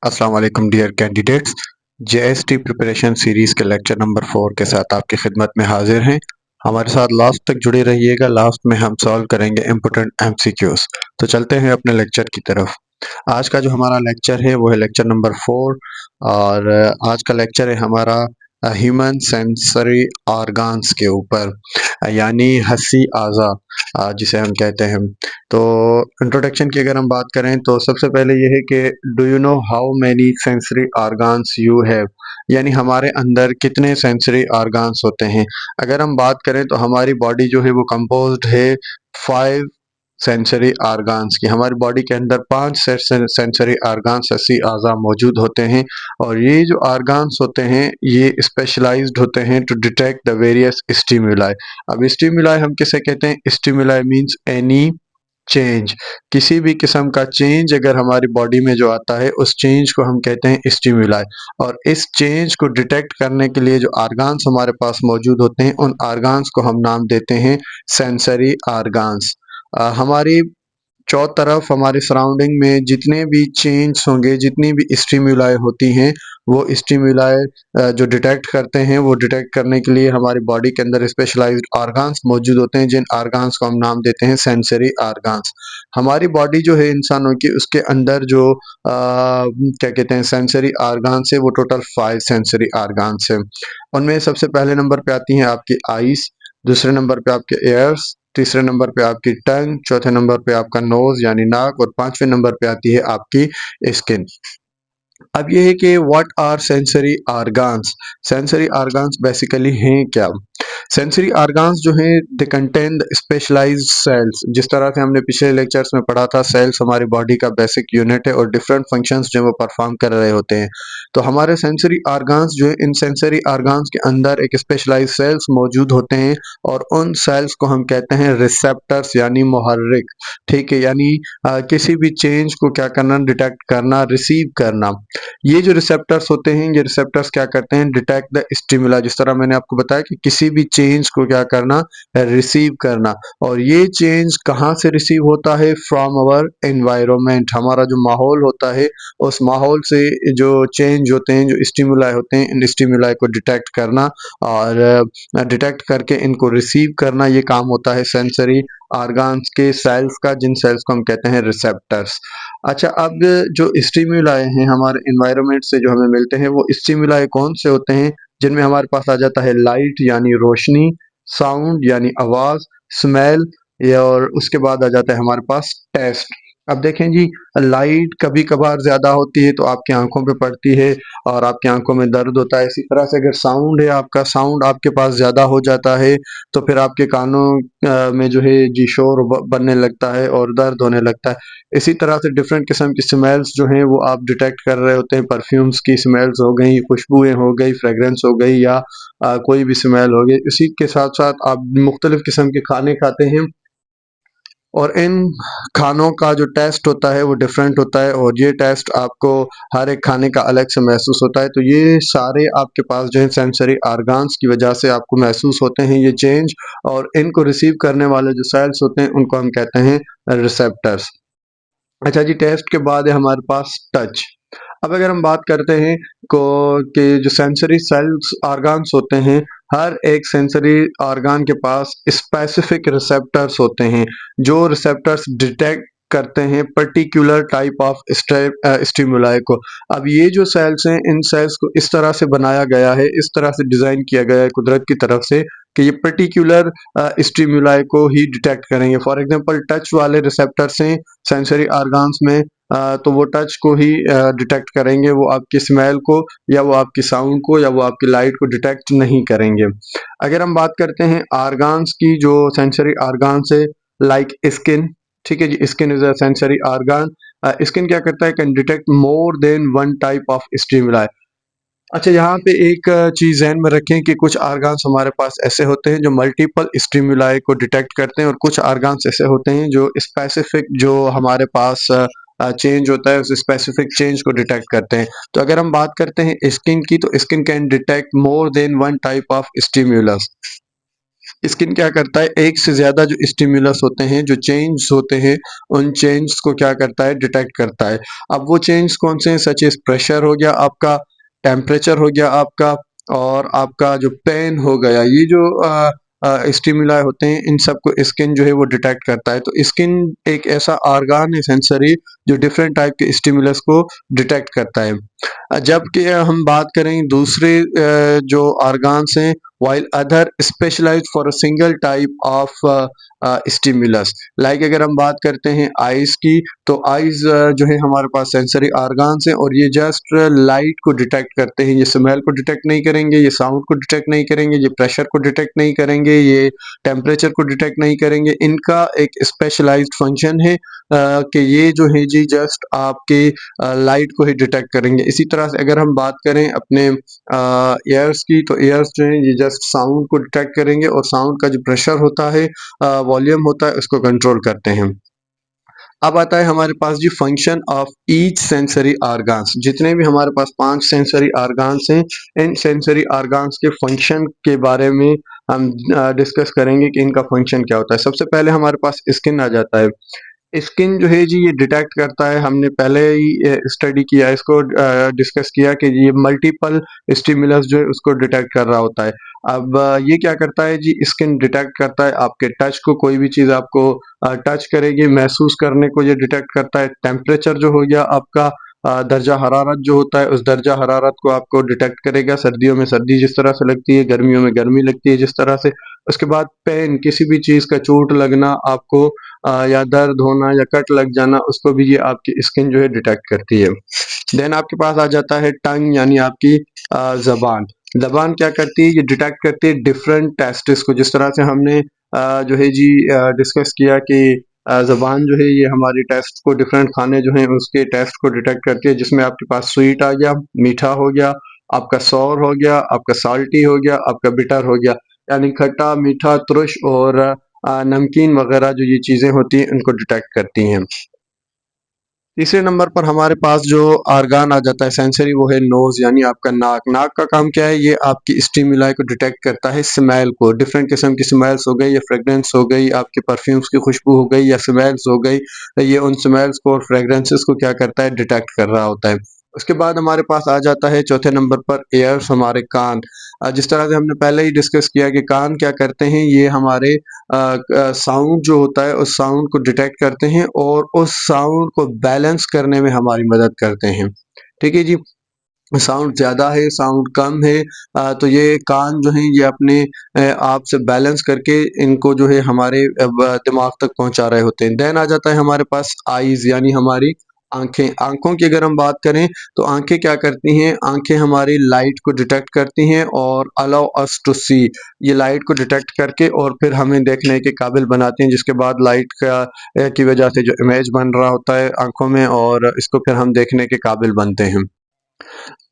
अस्सलाम वालेकुम dear candidates. JST preparation series के लेक्चर नंबर 4 के साथ आपकी खिदमत में हाजिर हैं। हमारे साथ लास्ट तक जुड़े रहिएगा। लास्ट में हम सॉल्व करेंगे इम्पोर्टेंट एमसीक्यूज। तो चलते हैं अपने लेक्चर की तरफ। आज का जो हमारा लेक्चर है वो है लेक्चर नंबर 4 और आज का लेक्चर है हमारा ह्यूमन सेंसरी ऑर्गन्स के ऊपर, यानी हस्सी आज़ा जिसे हम कहते हैं। तो इंट्रोडक्शन की अगर हम बात करें तो सबसे पहले ये है कि do you know how many sensory organs you have, यानी हमारे अंदर कितने सेंसरी ऑर्गन्स होते हैं। अगर हम बात करें तो हमारी बॉडी जो है वो कंपोज्ड है 5 सेंसरी ऑर्गन्स की। हमारी बॉडी के अंदर 5 सेंसरी ऑर्गन्स हस्सी आज़ा मौजूद होते हैं और ये जो ऑर्गन्स होते हैं ये स्पेशलाइज्ड होते हैं to detect the various stimuli. अब स्टिमुलाई हम किसे कहते हैं? स्टिमुलाई मींस एनी चेंज, किसी भी किस्म का चेंज अगर हमारी बॉडी में जो आता है उस चेंज को हम कहते हैं स्टिमुलाई। और इस चेंज को डिटेक्ट करने के लिए जो ऑर्गन्स हमारे पास मौजूद होते हैं उन ऑर्गन्स को हम नाम देते हैं सेंसरी ऑर्गन्स। हमारी चौतरफ हमारे सराउंडिंग में जितने भी चेंज होंगे, जितनी भी स्टिमुलाई होती हैं, वो स्टिमुलाई जो डिटेक्ट करते हैं, वो डिटेक्ट करने के लिए हमारी बॉडी के अंदर स्पेशलाइज्ड ऑर्गन्स मौजूद होते हैं, जिन ऑर्गन्स को हम नाम देते हैं सेंसरी ऑर्गन्स। हमारी बॉडी जो है इंसानों की, उसके अंदर जो क्या कहते हैं सेंसरी ऑर्गन्स है, वो टोटल 5 सेंसरी ऑर्गन्स है। उनमें सबसे पहले नंबर पे आती हैं आपकी आईज, दूसरे नंबर पे आपके एयर्स, तीसरे नंबर पे आपकी टंग, चौथे नंबर पे आपका नोज यानी नाक और पांचवें नंबर पे आती है आपकी स्किन। अब ये है कि what are sensory organs. Sensory organs basically हैं क्या? सेंसरी ऑर्गन्स जो हैं दे कंटेन स्पेशलाइज्ड सेल्स। जिस तरह से हमने पिछले लेक्चर्स में पढ़ा था, सेल्स हमारी बॉडी का बेसिक यूनिट है और डिफरेंट फंक्शंस जो वो परफॉर्म कर रहे होते हैं। तो हमारे सेंसरी ऑर्गन्स जो है, इन सेंसरी ऑर्गन्स के अंदर एक स्पेशलाइज्ड सेल्स मौजूद होते हैं और उन सेल्स को हम कहते हैं रिसेप्टर्स यानी मुहर्रिक। ठीक है, यानी किसी भी चेंज को क्या करना, डिटेक्ट करना, रिसीव करना। ये जो रिसेप्टर्स होते हैं, ये रिसेप्टर्स क्या करते हैं? Detect the stimuli. जिस तरह मैंने आपको बताया कि किसी भी चेंज को क्या करना, रिसीव करना। और ये चेंज कहाँ से रिसीव होता है? From our environment. हमारा जो माहौल होता है, उस माहौल से जो चेंज होते हैं, जो स्टिमुलाई होते हैं, इन स्टिमुलाई को डिटेक्ट करना और डिटेक्ट करके इनको रिसीव करना, ये काम होता है सेंसरी ऑर्गन्स के सेल्स का, जिन सेल्स को हम कहते हैं रिसेप्टर्स। अच्छा, अब जो स्टिमुलाई हैं हमारे एनवायरनमेंट से जो हमें मिलते हैं, वो स्टिमुलाई कौन से होते हैं? जिनमें हमारे पास आ जाता है लाइट यानी रोशनी, साउंड यानी आवाज़, स्मेल, और उसके बाद आ जाता है हमारे पास टेस्ट। अब देखें जी, लाइट कभी कभार ज़्यादा होती है तो आपकी आंखों पे पड़ती है और आपकी आंखों में दर्द होता है। इसी तरह से अगर साउंड है, आपका साउंड आपके पास ज़्यादा हो जाता है तो फिर आपके कानों में जो है जी शोर बनने लगता है और दर्द होने लगता है। इसी तरह से डिफरेंट किस्म की स्मेल्स जो हैं वो आप डिटेक्ट कर रहे होते हैं। परफ्यूम्स की स्मेल्स हो गई, खुशबुएं हो गई, फ्रेगरेंस हो गई, या कोई भी स्मेल हो गई। इसी के साथ साथ आप मुख्तलिफ किस्म के खाने खाते हैं और इन खानों का जो टेस्ट होता है वो डिफरेंट होता है और ये टेस्ट आपको हर एक खाने का अलग से महसूस होता है। तो ये सारे आपके पास जो है सेंसरी ऑर्गन्स की वजह से आपको महसूस होते हैं ये चेंज, और इनको रिसीव करने वाले जो सेल्स होते हैं उनको हम कहते हैं रिसेप्टर्स। अच्छा जी, टेस्ट के बाद है हमारे पास टच। अब अगर हम बात करते हैं को कि जो सेंसरी सेल्स ऑर्गन्स होते हैं, हर एक सेंसरी ऑर्गन के पास स्पेसिफिक रिसेप्टर्स होते हैं जो रिसेप्टर्स डिटेक्ट करते हैं पर्टिकुलर टाइप ऑफ स्टिमुलाई को। अब ये जो सेल्स हैं, इन सेल्स को इस तरह से बनाया गया है, इस तरह से डिज़ाइन किया गया है कुदरत की तरफ से कि ये पर्टिकुलर स्टिमुलाई को ही डिटेक्ट करेंगे। फॉर एग्जांपल टच वाले रिसेप्टर्स हैं सेंसरी ऑर्गन्स में, तो वो टच को ही डिटेक्ट करेंगे, वो आपकी स्मेल को या वो आपकी साउंड को या वो आपकी लाइट को डिटेक्ट नहीं करेंगे। अगर हम बात करते हैं ऑर्गन्स की, जो सेंसरी ऑर्गन्स है, लाइक स्किन। ठीक है जी, skin is a sensory organ. Skin क्या करता है? Can detect more than one type of stimuli. अच्छा, यहाँ पे एक चीज़ ज़हन में रखें कि कुछ ऑर्गन्स हमारे पास ऐसे होते हैं जो मल्टीपल स्टिमुलाई को डिटेक्ट करते हैं और कुछ ऑर्गन्स ऐसे होते हैं जो स्पेसिफिक, जो हमारे पास चेंज होता है उस स्पेसिफिक चेंज को डिटेक्ट करते हैं। तो अगर हम बात करते हैं स्किन की, तो skin can detect more than one type of stimulus. Skin क्या करता है, एक से ज़्यादा जो स्टिमुलस होते हैं, जो चेंज होते हैं, उन चेंज को क्या करता है, डिटेक्ट करता है। अब वो चेंज कौन से हैं, सच एज प्रेशर हो गया आपका, टेम्परेचर हो गया आपका, और आपका जो पेन हो गया, ये जो स्टिमुलाई होते हैं, इन सब को स्किन जो है वो डिटेक्ट करता है। तो स्किन एक ऐसा ऑर्गान है सेंसरी, जो डिफरेंट टाइप के स्टिमुलस को डिटेक्ट करता है। जबकि हम बात करें दूसरे जो ऑर्गान्स हैं, while other specialized for a single type of stimulus, like अगर हम बात करते हैं आइज की, तो आइज जो है हमारे पास सेंसरी ऑर्गान्स हैं, और ये जस्ट लाइट को डिटेक्ट करते हैं। ये स्मेल को डिटेक्ट नहीं करेंगे, ये साउंड को डिटेक्ट नहीं करेंगे, ये प्रेशर को डिटेक्ट नहीं करेंगे, ये टेम्परेचर को डिटेक्ट नहीं करेंगे। इनका एक स्पेशलाइज्ड फंक्शन है कि ये जो है जी जस्ट आपके लाइट को ही डिटेक्ट करेंगे। इसी तरह से अगर हम बात करें अपने एयर्स की, तो एयर्स जो है ये जस्ट साउंड को डिटेक्ट करेंगे, और साउंड का जो प्रेशर होता है, वॉल्यूम होता है, उसको कंट्रोल करते हैं। अब आता है हमारे पास जी फंक्शन ऑफ ईच सेंसरी ऑर्गान्स। जितने भी हमारे पास 5 सेंसरी ऑर्गान्स हैं, इन सेंसरी ऑर्गान्स के फंक्शन के बारे में हम डिस्कस करेंगे कि इनका फंक्शन क्या होता है। सबसे पहले हमारे पास स्किन आ जाता है। स्किन जो है जी ये डिटेक्ट करता है, हमने पहले ही स्टडी किया, इसको डिस्कस किया कि ये मल्टीपल स्टिमुलस जो है उसको डिटेक्ट कर रहा होता है। अब ये क्या करता है जी, स्किन डिटेक्ट करता है आपके टच को, कोई भी चीज़ आपको टच करेगी, महसूस करने को ये डिटेक्ट करता है। टेम्परेचर जो हो गया आपका, दर्जा हरारत जो होता है, उस दर्जा हरारत को आपको डिटेक्ट करेगा। सर्दियों में सर्दी जिस तरह से लगती है, गर्मियों में गर्मी लगती है जिस तरह से। उसके बाद पेन, किसी भी चीज़ का चोट लगना आपको, या दर्द होना या कट लग जाना, उसको भी ये आपकी स्किन जो है डिटेक्ट करती है। देन आपके पास आ जाता है टंग, यानी आपकी ज़बान। ज़बान क्या करती है, ये डिटेक्ट करती है डिफरेंट टेस्ट्स को। जिस तरह से हमने जो है जी डिस्कस किया कि ज़बान जो है ये हमारी टेस्ट को, डिफरेंट खाने जो हैं उसके टेस्ट को डिटेक्ट करती है, जिसमें आपके पास स्वीट आ गया, मीठा हो गया, आपका सौर हो गया, आपका साल्टी हो गया, आपका बिटर हो गया, यानी खट्टा, मीठा, तुरश और नमकीन वगैरह जो ये चीज़ें होती हैं उनको डिटेक्ट करती हैं। तीसरे नंबर पर हमारे पास जो आर्गान आ जाता है सेंसरी, वो है नोज, यानी आपका नाक। नाक का काम क्या है, ये आपकी स्टिमुलाई को डिटेक्ट करता है, स्मेल को, डिफरेंट किस्म की स्मेल्स हो गई, या फ्रेगरेंस हो गई, आपके परफ्यूम्स की खुशबू हो गई, या स्मेल्स हो गई, ये उन स्मेल्स को और फ्रेगरेंसेस को क्या करता है, डिटेक्ट कर रहा होता है। उसके बाद हमारे पास आ जाता है चौथे नंबर पर एयर्स, हमारे कान। जिस तरह से हमने पहले ही डिस्कस किया कि कान क्या करते हैं, ये हमारे साउंड जो होता है उस साउंड को डिटेक्ट करते हैं, और उस साउंड को बैलेंस करने में हमारी मदद करते हैं। ठीक है जी, साउंड ज़्यादा है, साउंड कम है, तो ये कान जो हैं ये अपने आप से बैलेंस करके इनको जो है हमारे दिमाग तक पहुंचा रहे होते हैं। देन आ जाता है हमारे पास आईज, यानी हमारी आंखें। आंखों की अगर हम बात करें, तो आंखें क्या करती हैं, आंखें हमारी लाइट को डिटेक्ट करती हैं और अलाउ अस टू सी, ये लाइट को डिटेक्ट करके और फिर हमें देखने के काबिल बनाती हैं, जिसके बाद लाइट का की वजह से जो इमेज बन रहा होता है आंखों में, और इसको फिर हम देखने के काबिल बनते हैं।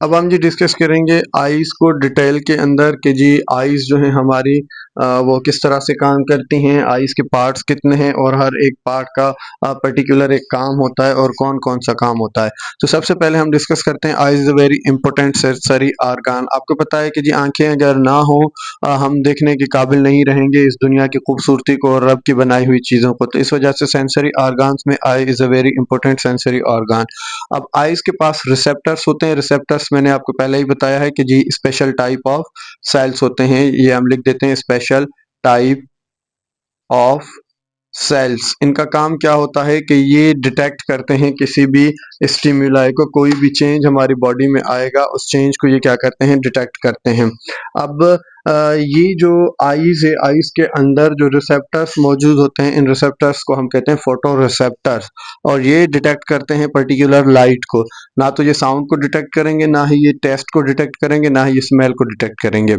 अब हम जी डिस्कस करेंगे आइज़ को डिटेल के अंदर कि जी आइज़ जो है हमारी वो किस तरह से काम करती हैं, आइज़ के पार्ट्स कितने हैं, और हर एक पार्ट का पर्टिकुलर एक काम होता है और कौन कौन सा काम होता है। तो सबसे पहले हम डिस्कस करते हैं आइज़ अ वेरी इंपॉर्टेंट सेंसरी ऑर्गन। आपको पता है कि जी आंखें अगर ना हो, हम देखने के काबिल नहीं रहेंगे इस दुनिया की खूबसूरती को और रब की बनाई हुई चीज़ों को। तो इस वजह से सेंसरी ऑर्गन्स में eye is a very important sensory organ. अब आइज़ के पास रिसेप्टर्स होते हैं। रिसेप्टर्स मैंने आपको पहले ही बताया है कि जी स्पेशल टाइप ऑफ सेल्स होते हैं, ये हम लिख देते हैं स्पेशल टाइप ऑफ सेल्स। इनका काम क्या होता है कि ये डिटेक्ट करते हैं किसी भी स्टिमुलाई को, कोई भी चेंज हमारी बॉडी में आएगा उस चेंज को ये क्या करते हैं, डिटेक्ट करते हैं। अब ये जो आईज है, आईज के अंदर जो रिसेप्टर्स मौजूद होते हैं, इन रिसेप्टर्स को हम कहते हैं फोटो रिसेप्टर्स, और ये डिटेक्ट करते हैं पर्टिकुलर लाइट को। ना तो ये साउंड को डिटेक्ट करेंगे, ना ही ये टेस्ट को डिटेक्ट करेंगे, ना ही ये स्मेल को डिटेक्ट करेंगे।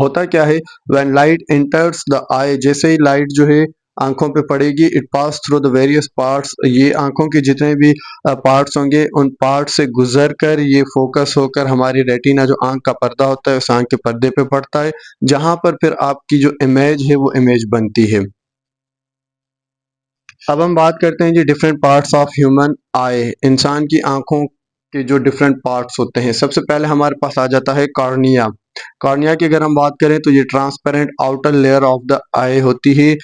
होता क्या है, व्हेन लाइट एंटर्स द आई, जैसे ही लाइट जो है आंखों पे पड़ेगी, it pass through the various parts, ये आंखों के जितने भी पार्ट्स होंगे उन पार्ट से गुजर कर ये फोकस होकर हमारी रेटिना, जो आंख का पर्दा होता है, उस आंख के पर्दे पे पड़ता है, जहां पर फिर आपकी जो इमेज है वो इमेज बनती है। अब हम बात करते हैं जी different parts of human eye, इंसान की आंखों के जो डिफरेंट पार्ट्स होते हैं। सबसे पहले हमारे पास आ जाता है कॉर्निया। कॉर्निया की अगर हम बात करें तो ये transparent outer layer of the eye होती है।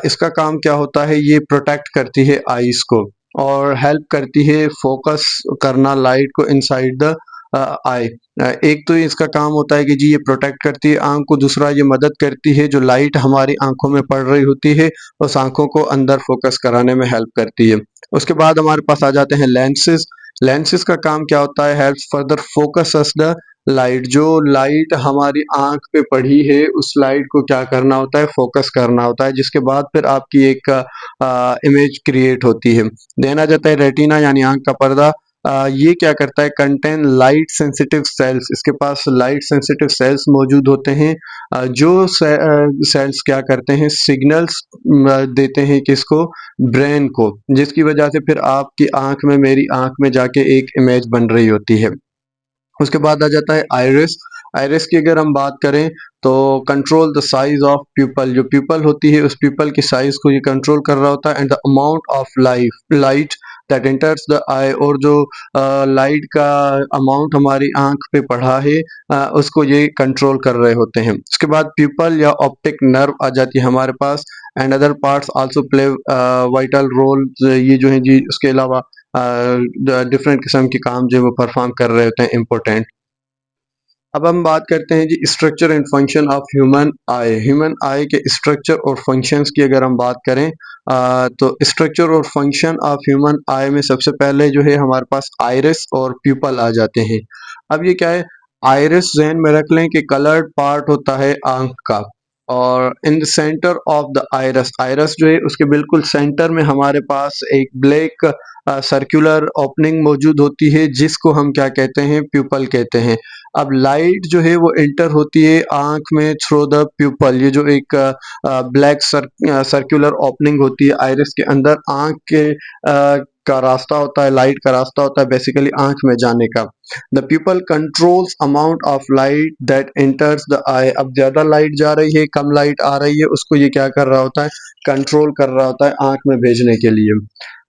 इसका काम क्या होता है, ये प्रोटेक्ट करती है आईज को और हेल्प करती है फोकस करना लाइट को इनसाइड द आई। एक तो इसका काम होता है कि जी ये प्रोटेक्ट करती है आंख को, दूसरा ये मदद करती है जो लाइट हमारी आंखों में पड़ रही होती है उस आंखों को अंदर फोकस कराने में हेल्प करती है। उसके बाद हमारे पास आ जाते हैं लेंसेज। लेंसेज का काम क्या होता है, help further focus us the light. जो लाइट हमारी आंख पे पड़ी है उस लाइट को क्या करना होता है, फोकस करना होता है, जिसके बाद फिर आपकी एक इमेज क्रिएट होती है। देन आ जाता है रेटिना यानी आंख का पर्दा। ये क्या करता है, कंटेन लाइट सेंसिटिव सेल्स। इसके पास लाइट सेंसिटिव सेल्स मौजूद होते हैं जो सेल्स क्या करते हैं, सिग्नल्स देते हैं किसको, ब्रेन को, जिसकी वजह से फिर आपकी आंख में, मेरी आंख में जाके एक इमेज बन रही होती है। उसके बाद आ जाता है आइरिस। आइरिस की अगर हम बात करें तो control the size of pupil. जो प्यूपल होती है उस प्यूपल की साइज को ये कंट्रोल कर रहा होता है। And the amount of light that enters the eye. और जो लाइट का अमाउंट हमारी आंख पे पड़ा है उसको ये कंट्रोल कर रहे होते हैं। उसके बाद प्यूपल या ऑप्टिक नर्व आ जाती है हमारे पास। And other parts also play vital role. ये जो है जी उसके अलावा डिफरेंट किस्म के काम जो वो परफॉर्म कर रहे होते हैं इम्पोर्टेंट। अब हम बात करते हैं जी structure and function of human eye. Human eye के स्ट्रक्चर और फंक्शंस की अगर हम बात करें तो स्ट्रक्चर और फंक्शन ऑफ ह्यूमन आई में सबसे पहले जो है हमारे पास आइरिस और प्यूपल आ जाते हैं। अब ये क्या है, आइरिस जहन में रख लें कि कलर्ड पार्ट होता है आंख का, और in the centre of the iris, iris जो है उसके बिल्कुल सेंटर में हमारे पास एक ब्लैक सर्कुलर ओपनिंग मौजूद होती है जिसको हम क्या कहते हैं, प्यूपल कहते हैं। अब लाइट जो है वो एंटर होती है आंख में थ्रू द प्यूपल। ये जो एक ब्लैक सर्कुलर ओपनिंग होती है आइरिस के अंदर, आंख के का रास्ता होता है, लाइट का रास्ता होता है बेसिकली आंख में जाने का। The pupil controls amount of light that enters the eye. अब ज्यादा लाइट जा रही है, कम लाइट आ रही है, उसको ये क्या कर रहा होता है, कंट्रोल कर रहा होता है आंख में भेजने के लिए।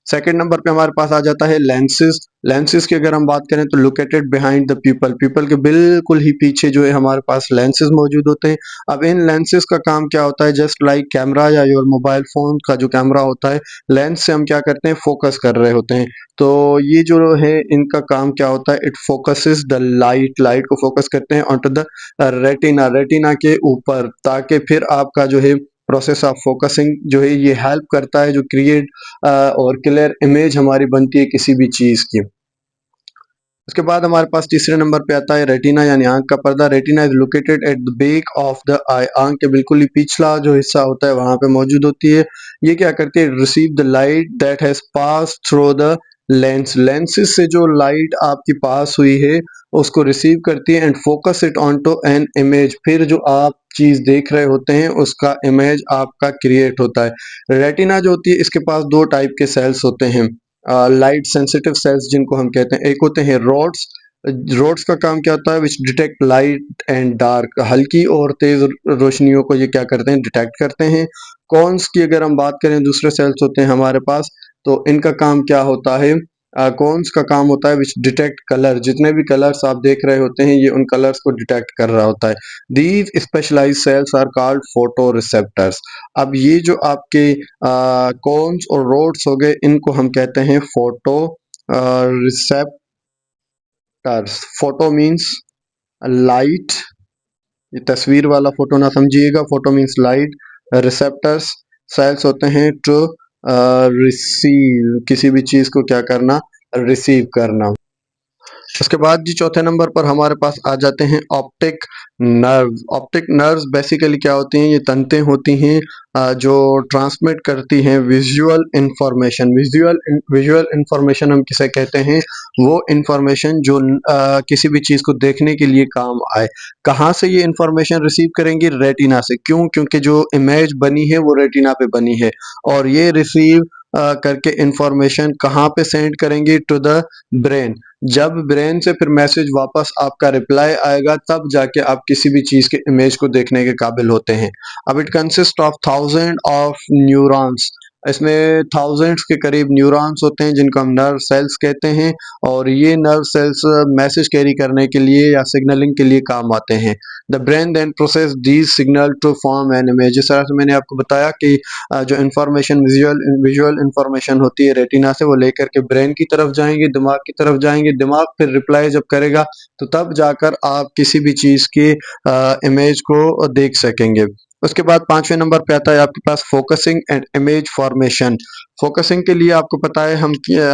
सेकंड नंबर पे हमारे पास आ जाता है लेंसेज। लेंसेज की अगर हम बात करें तो located behind the people. People के बिल्कुल ही पीछे जो है हमारे पास लेंसेज मौजूद होते हैं। अब इन लेंसेज का काम क्या होता है, जस्ट लाइक कैमरा या योर मोबाइल फोन का जो कैमरा होता है, लेंस से हम क्या करते हैं, फोकस कर रहे होते हैं। तो ये जो है इनका काम क्या होता है, it focuses the light. Light को फोकस करते हैं on to the retina, retina के ऊपर, ताकि फिर आपका जो है प्रोसेस ऑफ फोकसिंग जो है ये हेल्प करता है, जो क्रिएट और क्लियर इमेज हमारी बनती है किसी भी चीज की। उसके बाद हमारे पास तीसरे नंबर पे आता है रेटिना यानी आंख का पर्दा। Retina is located at the back of the eye. आंख के बिल्कुल ही पिछला जो हिस्सा होता है वहां पे मौजूद होती है। ये क्या करती है, receive the light that has pass through the lens. Lenses से जो लाइट आपकी पास हुई है उसको रिसीव करती है and focus it on to an image. फिर जो आप चीज देख रहे होते हैं उसका इमेज आपका क्रिएट होता है। रेटिना जो होती है इसके पास दो टाइप के सेल्स होते हैं, लाइट सेंसिटिव सेल्स जिनको हम कहते हैं। एक होते हैं रोड्स। रोड्स का काम क्या होता है, विच डिटेक्ट लाइट एंड डार्क। हल्की और तेज रोशनियों को ये क्या करते हैं, डिटेक्ट करते हैं। कॉन्स की अगर हम बात करें, दूसरे सेल्स होते हैं हमारे पास, तो इनका काम क्या होता है, कॉन्स का काम होता है विच डिटेक्ट कलर। जितने भी कलर्स आप देख रहे होते हैं ये उन कलर्स को डिटेक्ट कर रहा होता है। These specialized cells are called photoreceptors. अब ये जो आपके कॉन्स और रोड्स हो गए इनको हम कहते हैं photoreceptors. Photo means light, ये तस्वीर वाला फोटो ना समझिएगा, photo means light. Receptors cells होते हैं टू रिसीव, किसी भी चीज को क्या करना, रिसीव करना। उसके बाद जी चौथे नंबर पर हमारे पास आ जाते हैं optic nerves. Optic nerves basically क्या होती हैं, ये तंतें होती हैं जो ट्रांसमिट करती हैं विजुअल इंफॉर्मेशन। विजुअल इंफॉर्मेशन हम किसे कहते हैं, वो इंफॉर्मेशन जो किसी भी चीज़ को देखने के लिए काम आए। कहाँ से ये इंफॉर्मेशन रिसीव करेंगे, रेटिना से। क्यों, क्योंकि जो इमेज बनी है वो रेटिना पे बनी है, और ये रिसीव करके इंफॉर्मेशन कहाँ पे सेंड करेंगे, टू द ब्रेन। जब ब्रेन से फिर मैसेज वापस आपका रिप्लाई आएगा तब जाके आप किसी भी चीज के इमेज को देखने के काबिल होते हैं। अब it consist of thousand of neurons. इसमें थाउजेंड्स के करीब न्यूरॉन्स होते हैं जिनको हम नर्व सेल्स कहते हैं, और ये नर्व सेल्स मैसेज कैरी करने के लिए या सिग्नलिंग के लिए काम आते हैं। The brain then process these signal to form an image. जिस तरह से मैंने आपको बताया कि जो इंफॉर्मेशन विजुअल इंफॉर्मेशन होती है रेटिना से, वो लेकर के ब्रेन की तरफ जाएंगे, दिमाग की तरफ जाएंगे, दिमाग फिर रिप्लाई जब करेगा तो तब जाकर आप किसी भी चीज़ की इमेज को देख सकेंगे। उसके बाद 5वें नंबर पे आता है आपके पास focusing and image formation. Focusing के लिए आपको पता है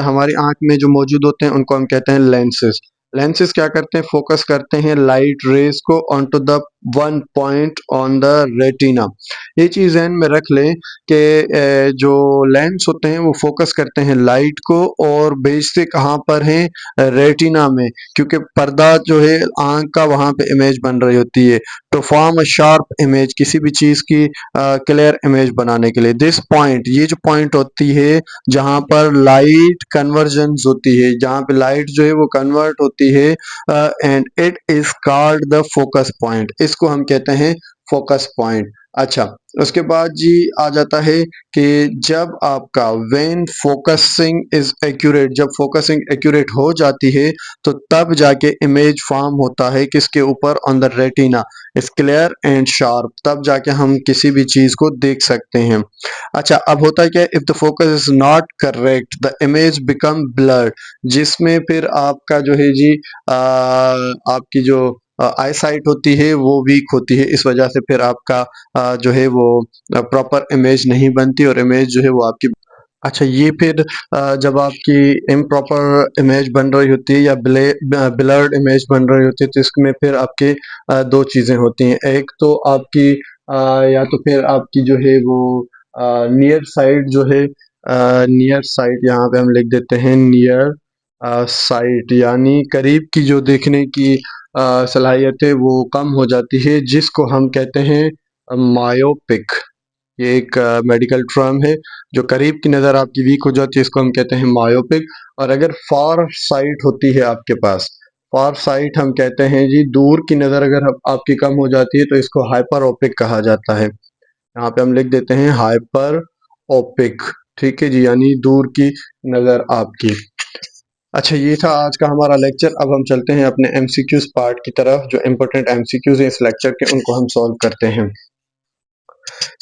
हमारी आंख में जो मौजूद होते हैं उनको हम कहते हैं लेंसेज। लेंसेज क्या करते हैं, फोकस करते हैं लाइट रेज को on to the one point on the retina. ये चीज़ ध्यान में रख लें कि जो लेंस होते हैं वो फोकस करते हैं लाइट को और भेजते कहाँ पर हैं, रेटिना में, क्योंकि पर्दा जो है आंख का वहाँ पे इमेज बन रही होती है। To form a sharp image, किसी भी चीज़ की क्लियर इमेज बनाने के लिए। दिस पॉइंट, ये जो पॉइंट होती है जहाँ पर लाइट कन्वर्जेंस होती है, जहाँ पे लाइट जो है वो कन्वर्ट होती है, and it is called the focus point. इसको हम कहते हैं फोकस पॉइंट। अच्छा, उसके बाद जी आ जाता है कि जब आपका व्हेन फोकसिंग इज एक्यूरेट, जब फोकसिंग एक्यूरेट हो जाती है तो तब जाके इमेज फॉर्म होता है किसके ऊपर, on the retina. Is clear and sharp, तब जाके हम किसी भी चीज को देख सकते हैं। अच्छा, अब होता है क्या, if the focus is not correct the image become blurred, जिसमें फिर आपका जो है जी आपकी जो आई साइट होती है वो वीक होती है। इस वजह से फिर आपका जो है वो प्रॉपर इमेज नहीं बनती और इमेज जो है वो आपकी। अच्छा, ये फिर जब आपकी इम्प्रॉपर इमेज बन रही होती है या ब्लर्ड इमेज बन रही होती है तो इसमें फिर आपके दो चीज़ें होती हैं। एक तो आपकी या तो फिर आपकी जो है वो नियर साइड जो है, नियर साइड यहाँ पे हम लिख देते हैं नियर साइट, यानी करीब की जो देखने की सलाहियत है वो कम हो जाती है, जिसको हम कहते हैं मायोपिक। ये एक मेडिकल टर्म है। जो करीब की नज़र आपकी वीक हो जाती है इसको हम कहते हैं मायोपिक। और अगर फार साइट होती है आपके पास, फार साइट हम कहते हैं जी दूर की नज़र अगर आपकी कम हो जाती है तो इसको हाइपर ओपिक कहा जाता है। यहाँ पे हम लिख देते हैं हाइपर ओपिक। ठीक है जी, यानी दूर की नज़र आपकी। अच्छा, ये था आज का हमारा लेक्चर। अब हम चलते हैं अपने एमसीक्यूज पार्ट की तरफ। जो इम्पोर्टेंट एमसीक्यूज हैं इस लेक्चर के उनको हम सॉल्व करते हैं।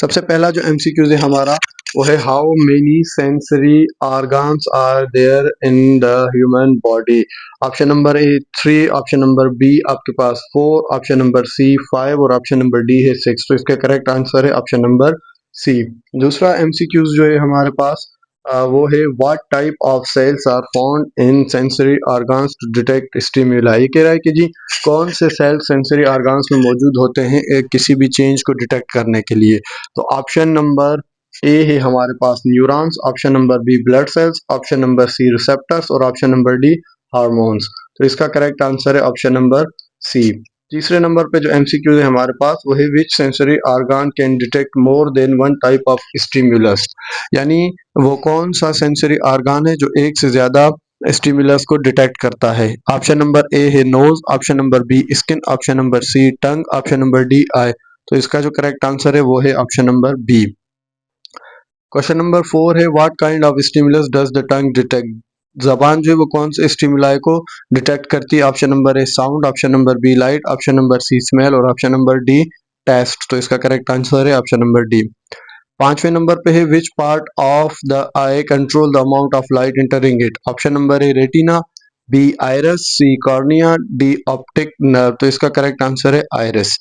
सबसे पहला जो एमसीक्यूज है हमारा वो है, how many sensory organs are there in the human body. Option number A 3, option number B आपके पास 4, ऑप्शन नंबर सी 5 और ऑप्शन नंबर डी है 6। तो इसका करेक्ट आंसर है ऑप्शन नंबर सी। दूसरा एमसीक्यूज जो है हमारे पास वो है, what type of cells are found in sensory organs to detect stimuli. ये कह रहा है कि जी कौन से सेल सेंसरी ऑर्गन्स में मौजूद होते हैं एक किसी भी चेंज को डिटेक्ट करने के लिए। तो ऑप्शन नंबर ए है हमारे पास neurons, option number B blood cells, option number C receptors और ऑप्शन नंबर डी हार्मोन्स। तो इसका करेक्ट आंसर है ऑप्शन नंबर सी। तीसरे नंबर पे जो एमसीक्यू है हमारे पास वो है, which sensory organ can detect more than one type of stimulus. यानी वो कौन सा सेंसरी ऑर्गन है जो एक से ज्यादा स्टिमुलस को डिटेक्ट करता है। ऑप्शन नंबर ए है nose, option number B skin, option number C tongue, option number D eye. तो इसका जो करेक्ट आंसर है वो है option number B. Question number 4 है, what kind of stimulus does the tongue detect. जबान जो है वो कौन से स्टिमुलाई को डिटेक्ट करती है। Option number A sound, option number B light, option number C smell और ऑप्शन नंबर डी टेस्ट। तो इसका करेक्ट आंसर है ऑप्शन नंबर डी। पांचवें नंबर पे है, which part of the eye control the amount of light entering it. Option number A retina, B iris, C cornea, D optic nerve. तो इसका correct answer है iris.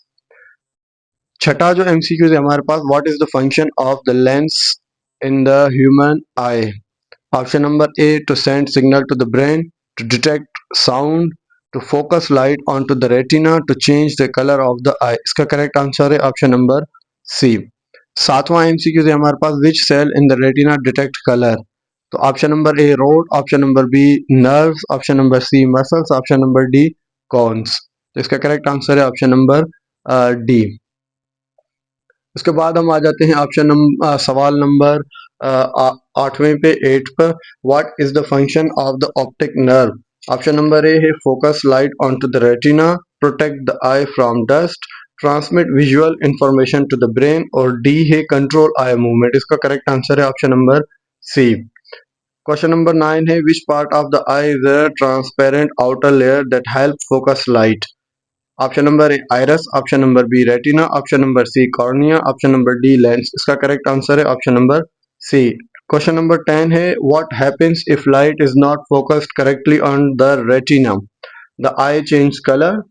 छठा जो MCQ है हमारे पास, what is the function of the lens in the human eye. Option number A to send signal to the brain, to detect sound, to focus light on to the retina, to change the colour of the eye. इसका correct answer है option number C. सातवां MCQ है हमारे पास, which cell in the retina detect colour. तो option number A rod, option number B nerves, option number C muscles, option number D cones. तो इसका correct answer है option number D. उसके बाद हम आ जाते हैं ऑप्शन नंबर सवाल नंबर 8वें पे 8 पर, what is the function of the optic nerve. Option number A है focus light on to the retina, protect the eye from dust, transmit visual information to the brain, और D है control eye movement. इसका correct answer है option number C. Question number 9 है which part of the eye is a transparent outer layer that help focus light. Option number A iris, option number B retina, option number C cornea, option number D lens. इसका correct answer है option number C. Question number 10 है what happens if light is not focused correctly on the retina. The eye change colour,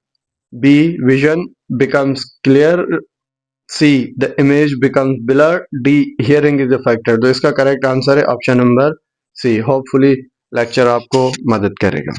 B vision becomes clear, C the image becomes blurred, D hearing is affected। तो इसका correct answer है option number C. Hopefully lecture आपको मदद करेगा।